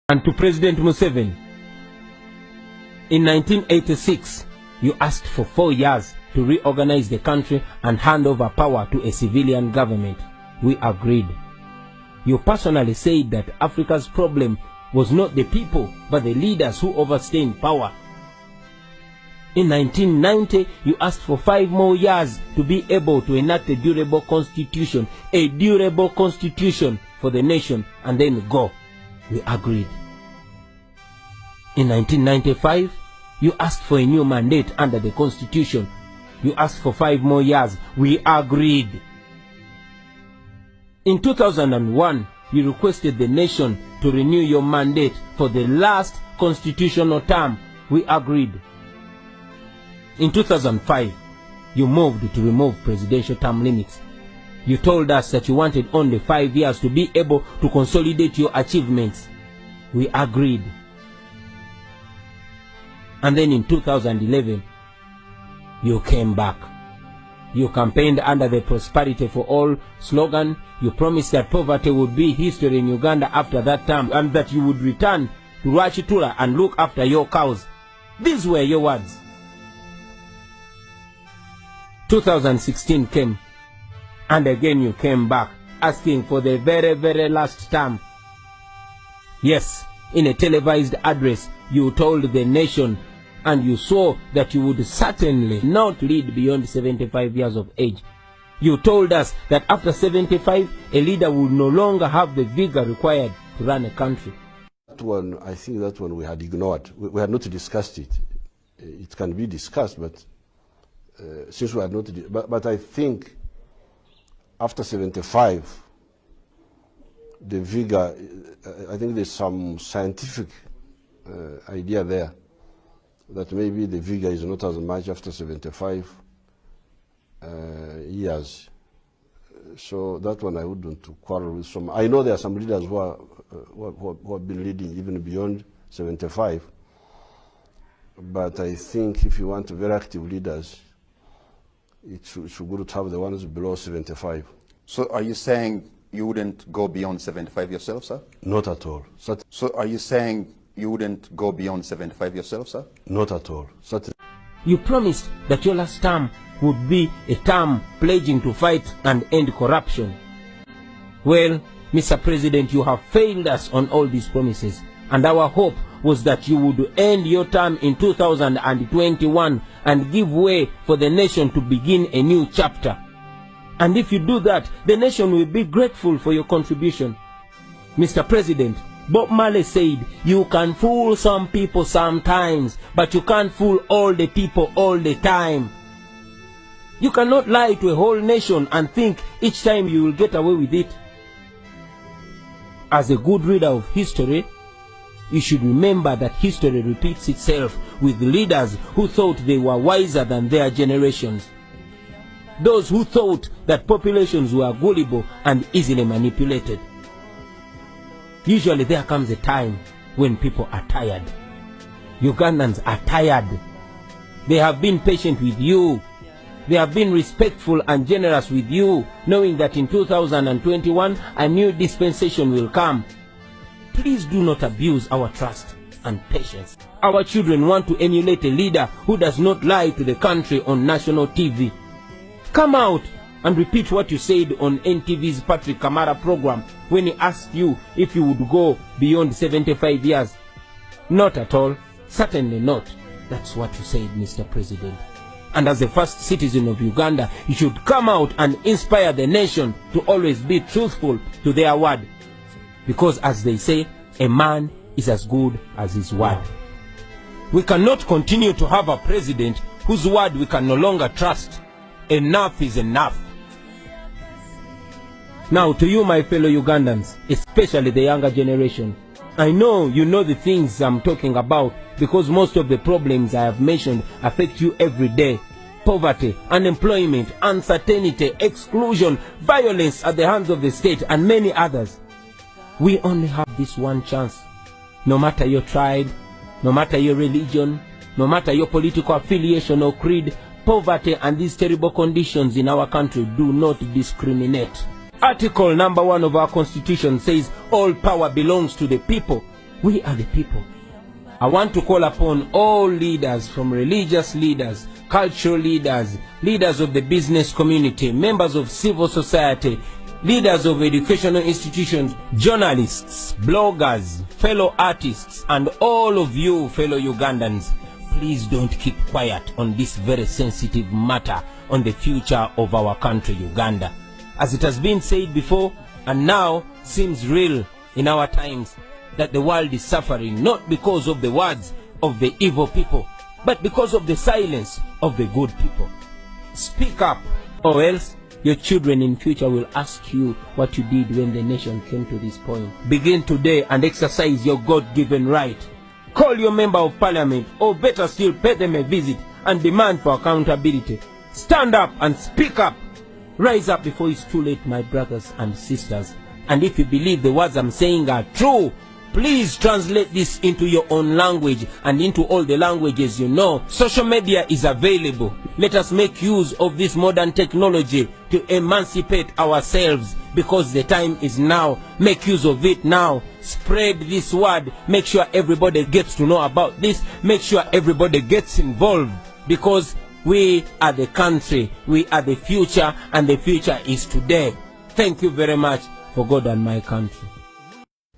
And to President Museveni, in 1986, you asked for 4 years to reorganize the country and hand over power to a civilian government. We agreed. You personally said that Africa's problem was not the people, but the leaders who overstay in power. In 1990, you asked for 5 more years to be able to enact a durable constitution for the nation, and then go. We agreed. In 1995, you asked for a new mandate under the constitution. You asked for 5 more years. We agreed. In 2001, you requested the nation to renew your mandate for the last constitutional term. We agreed. In 2005, you moved to remove presidential term limits. You told us that you wanted only 5 years to be able to consolidate your achievements. We agreed. And then in 2011, you came back. You campaigned under the Prosperity for All slogan. You promised that poverty would be history in Uganda after that term, and that you would return to Rwachitura and look after your cows. These were your words. 2016 came, and again you came back, asking for the very, very last term. Yes, in a televised address, you told the nation, and you saw that you would certainly not lead beyond 75 years of age. You told us that after 75, a leader would no longer have the vigor required to run a country. That one, I think that one we had ignored. We had not discussed it. It can be discussed, but since we had not, but I think after 75, the vigor, I think there's some scientific idea there that maybe the vigor is not as much after 75 years. So that one I wouldn't quarrel with some. I know there are some leaders who have been leading even beyond 75. But I think if you want very active leaders, it's good to have the ones below 75. So are you saying you wouldn't go beyond 75 yourself, sir? Not at all. So are you saying you wouldn't go beyond 75 yourself, sir? Not at all. You promised that your last term would be a term pledging to fight and end corruption. Well, Mr. President, you have failed us on all these promises, and our hope was that you would end your term in 2021 and give way for the nation to begin a new chapter. And if you do that, the nation will be grateful for your contribution. Mr. President, Bob Marley said, you can fool some people sometimes, but you can't fool all the people all the time. You cannot lie to a whole nation and think each time you will get away with it. As a good reader of history, you should remember that history repeats itself with leaders who thought they were wiser than their generations. Those who thought that populations were gullible and easily manipulated. Usually there comes a time when people are tired. Ugandans are tired. They have been patient with you. They have been respectful and generous with you, knowing that in 2021 a new dispensation will come. Please do not abuse our trust and patience. Our children want to emulate a leader who does not lie to the country on national TV. Come out and repeat what you said on NTV's Patrick Kamara program when he asked you if you would go beyond 75 years. Not at all. Certainly not. That's what you said, Mr. President. And as the first citizen of Uganda, you should come out and inspire the nation to always be truthful to their word. Because as they say, a man is as good as his word. We cannot continue to have a president whose word we can no longer trust. Enough is enough. Now to you, my fellow Ugandans, especially the younger generation, I know you know the things I'm talking about because most of the problems I have mentioned affect you every day. Poverty, unemployment, uncertainty, exclusion, violence at the hands of the state, and many others. We only have this one chance. No matter your tribe, no matter your religion, no matter your political affiliation or creed, poverty and these terrible conditions in our country do not discriminate. Article number 1 of our Constitution says all power belongs to the people. We are the people. I want to call upon all leaders, from religious leaders, cultural leaders, leaders of the business community, members of civil society, leaders of educational institutions, journalists, bloggers, fellow artists, and all of you fellow Ugandans. Please don't keep quiet on this very sensitive matter on the future of our country, Uganda. As it has been said before, and now seems real in our times, that the world is suffering not because of the words of the evil people, but because of the silence of the good people. Speak up, or else your children in future will ask you what you did when the nation came to this point. Begin today and exercise your God-given right. Call your member of parliament, or better still, pay them a visit and demand for accountability. Stand up and speak up. Rise up before it's too late, my brothers and sisters. And if you believe the words I'm saying are true, please translate this into your own language and into all the languages you know. Social media is available. Let us make use of this modern technology to emancipate ourselves, because the time is now. Make use of it now. Spread this word. Make sure everybody gets to know about this. Make sure everybody gets involved, because we are the country, we are the future, and the future is today. Thank you very much for God and my country.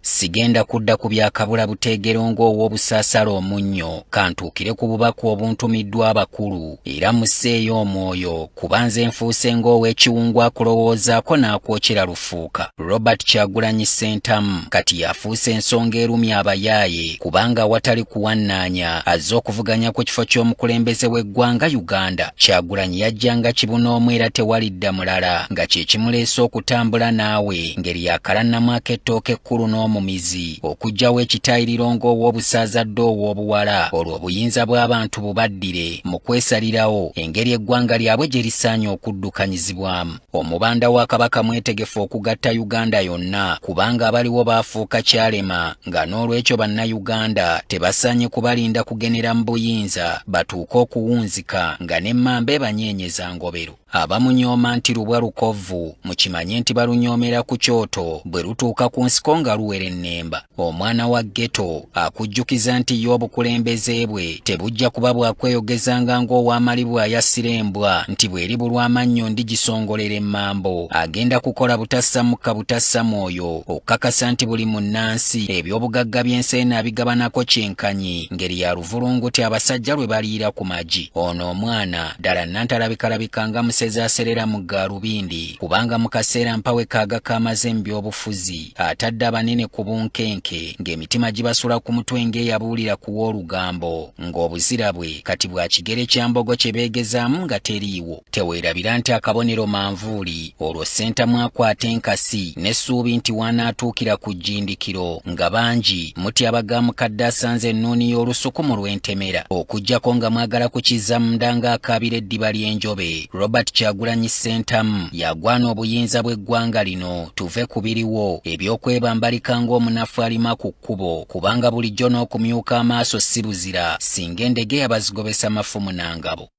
Sigenda kudda ku byakabula buteegero ng'ow'obusaasala omunnyo, kantuukire ku bubaka obuntumiddwa abakulu, era musseeyo omwoyo kuba nze nfuuse ng'ow'ekiwungu akulowoozaako n'akwokera lufuuka. Robert Kyagulanyi Ssentamu kati yafuuse ensonga erumya abayaaye, kubanga awatali kuwannaanya azze okuvuganya ku kifo ky'omukulembeze w'eggwanga Uganda. Kyagulanyi yajjanga kibunoomu era tewalidda mulala, nga kye kimuleese okutambula naawe ngeri yakalannamu ak'ettooke ekkulu mumizi okujjawo ekitayiriro ng'ow'obusaaza ow'obuwala, olwo obuyinza bw'abantu bubaddire mu kwesalirawo engeri eggwanga lyabwe gye lisaanye okuddukanyizibwamu. Omubanda wa Kabaka mwetegefu okugatta Uganda yonna, kubanga abaliwo baafuuka kyalema, nga n'olwekyo bannayuganda tebasaanye kubalinda kugenera mu buyinza batuuke okuwunzika nga n'emmamba ebanyeenyeza ngobero. Abamunyooma nti lubwa lukovvu, mukimanye nti balunyoomera ku kyoto, bwe lutuuka ku nsiko nga luwera ennemba. Omwana wa ghetto akujjukiza nti y'obukulembeze bwe tebujja kuba bwakweyogezanga ng'ow'amali bw'ayassira embwa nti bw'eribulwa amannyo ndigisongolera emmambo. Agenda kukola butassa mukka butassa mwoyo, okukakasa nti buli munnansi eby'obugagga by'ensi abigabanako kyenkanyi, ngeri ya luvulunguti abasajja lwe baliira ku magi. Ono omwana ddala nantalabika nga musezi aserera mu gaalubindi, kubanga mu kaseera mpawe kaaga k'amaze mu by'obufuzi atadde abanene ku bunkenke, ng'emitima gibasula ku mutwe ng'eyabuulira ku w'olugambo, ng'obuzira bwe kati bwa kigere kya mbogo kye beegezaamu nga teriiwo. Teweerabira nti akabonero manvuuli, olwo Ssentamu akwata enkasi n'essuubi nti wanaatuukira ku jjindikiro, nga bangi mutya bagamukadde asanze ennuuni y'olusuku mu lw'entemera, okuggyako nga mwagala kukiza munda ng'akaabira eddiba ly'enjobe. Robert Kyagulanyi Ssentamu yagwana obuyinza bw'eggwanga lino tuve ku biriwo eby'okwebambalika ng'omunafu alima ku kkubo, kubanga bulijjo n'okumyuka amaaso si buzira singa endege yabazigobesa mafumu na ngabo.